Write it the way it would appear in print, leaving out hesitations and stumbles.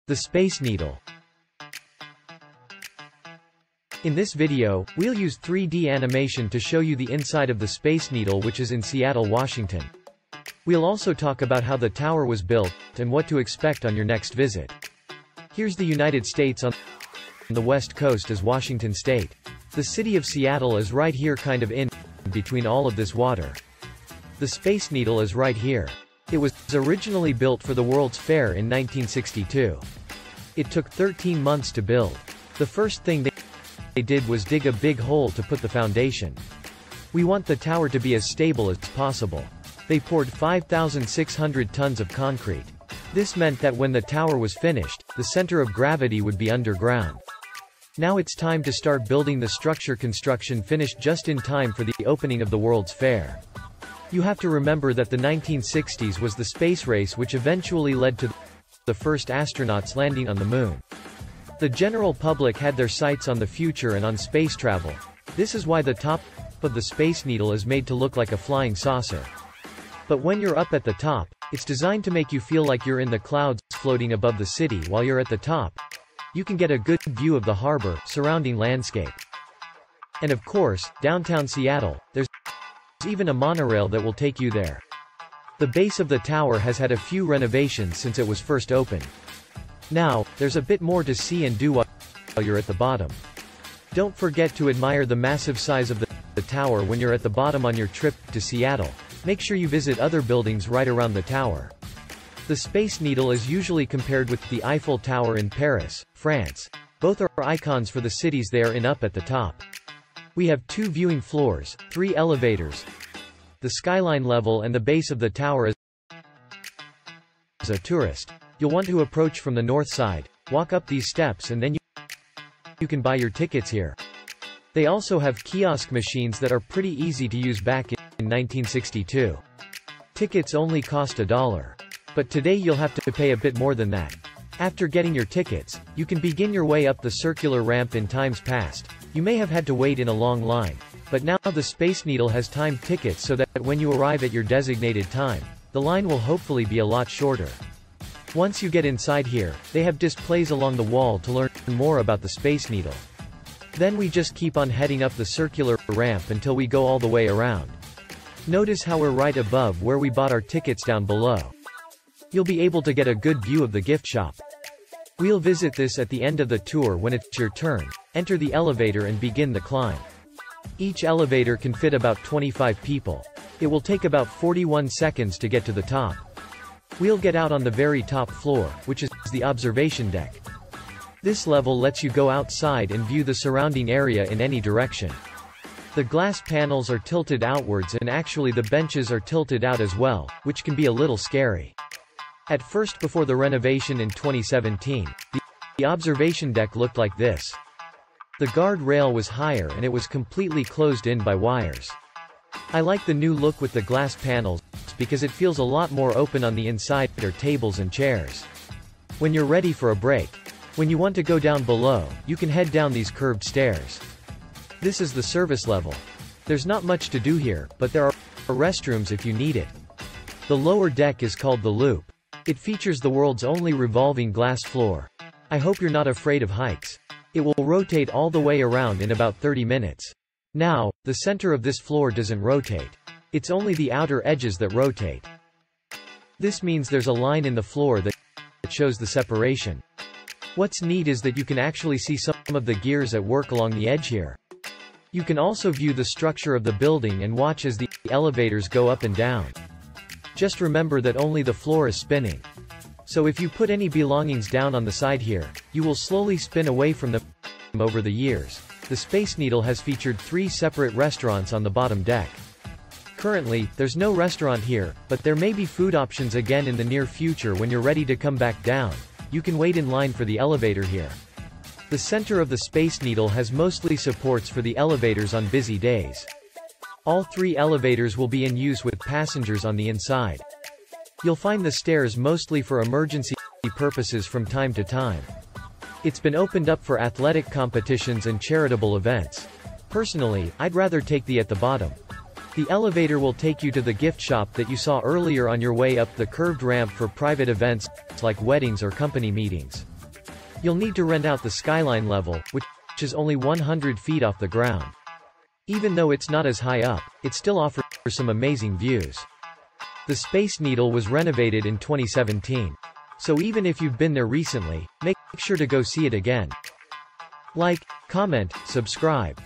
The Space Needle. In this video, we'll use 3D animation to show you the inside of the Space Needle, which is in Seattle, Washington. We'll also talk about how the tower was built, and what to expect on your next visit. Here's the United States. On the west coast is Washington State. The city of Seattle is right here, kind of in between all of this water. The Space Needle is right here. It was originally built for the World's Fair in 1962. It took 13 months to build. The first thing they did was dig a big hole to put the foundation. We want the tower to be as stable as possible. They poured 5,600 tons of concrete. This meant that when the tower was finished, the center of gravity would be underground. Now it's time to start building the structure. Construction finished just in time for the opening of the World's Fair. You have to remember that the 1960s was the space race, which eventually led to the first astronauts landing on the moon. The general public had their sights on the future and on space travel. This is why the top of the Space Needle is made to look like a flying saucer. But when you're up at the top, it's designed to make you feel like you're in the clouds floating above the city. While you're at the top, you can get a good view of the harbor, surrounding landscape. And of course, downtown Seattle, there's even a monorail that will take you there. The base of the tower has had a few renovations since it was first opened. Now, there's a bit more to see and do while you're at the bottom. Don't forget to admire the massive size of the tower when you're at the bottom on your trip to Seattle. Make sure you visit other buildings right around the tower. The Space Needle is usually compared with the Eiffel Tower in Paris, France. Both are icons for the cities they are in. Up at the top, we have 2 viewing floors, 3 elevators, the skyline level, and the base of the tower. As a tourist, you'll want to approach from the north side, walk up these steps, and then you can buy your tickets here. They also have kiosk machines that are pretty easy to use. Back in 1962, tickets only cost $1. But today you'll have to pay a bit more than that. After getting your tickets, you can begin your way up the circular ramp. In times past, you may have had to wait in a long line, but now the Space Needle has timed tickets so that when you arrive at your designated time, the line will hopefully be a lot shorter. Once you get inside here, they have displays along the wall to learn more about the Space Needle. Then we just keep on heading up the circular ramp until we go all the way around. Notice how we're right above where we bought our tickets. Down below, you'll be able to get a good view of the gift shop. We'll visit this at the end of the tour. When it's your turn, enter the elevator and begin the climb. Each elevator can fit about 25 people. It will take about 41 seconds to get to the top. We'll get out on the very top floor, which is the observation deck. This level lets you go outside and view the surrounding area in any direction. The glass panels are tilted outwards, and actually the benches are tilted out as well, which can be a little scary. At first, before the renovation in 2017, the observation deck looked like this. The guard rail was higher and it was completely closed in by wires. I like the new look with the glass panels, because it feels a lot more open on the inside. There are tables and chairs. When you're ready for a break, when you want to go down below, you can head down these curved stairs. This is the service level. There's not much to do here, but there are restrooms if you need it. The lower deck is called the Loop. It features the world's only revolving glass floor. I hope you're not afraid of heights. It will rotate all the way around in about 30 minutes. Now, the center of this floor doesn't rotate. It's only the outer edges that rotate. This means there's a line in the floor that shows the separation. What's neat is that you can actually see some of the gears at work along the edge here. You can also view the structure of the building and watch as the elevators go up and down. Just remember that only the floor is spinning. So if you put any belongings down on the side here, you will slowly spin away from them. Over the years, the Space Needle has featured 3 separate restaurants on the bottom deck. Currently, there's no restaurant here, but there may be food options again in the near future. When you're ready to come back down, you can wait in line for the elevator here. The center of the Space Needle has mostly supports for the elevators on busy days. All 3 elevators will be in use with passengers on the inside. You'll find the stairs mostly for emergency purposes from time to time. It's been opened up for athletic competitions and charitable events. Personally, I'd rather take the at the bottom. The elevator will take you to the gift shop that you saw earlier on your way up the curved ramp for private events, like weddings or company meetings. You'll need to rent out the skyline level, which is only 100 feet off the ground. Even though it's not as high up, it still offers some amazing views. The Space Needle was renovated in 2017. So even if you've been there recently, make sure to go see it again. Like, comment, subscribe.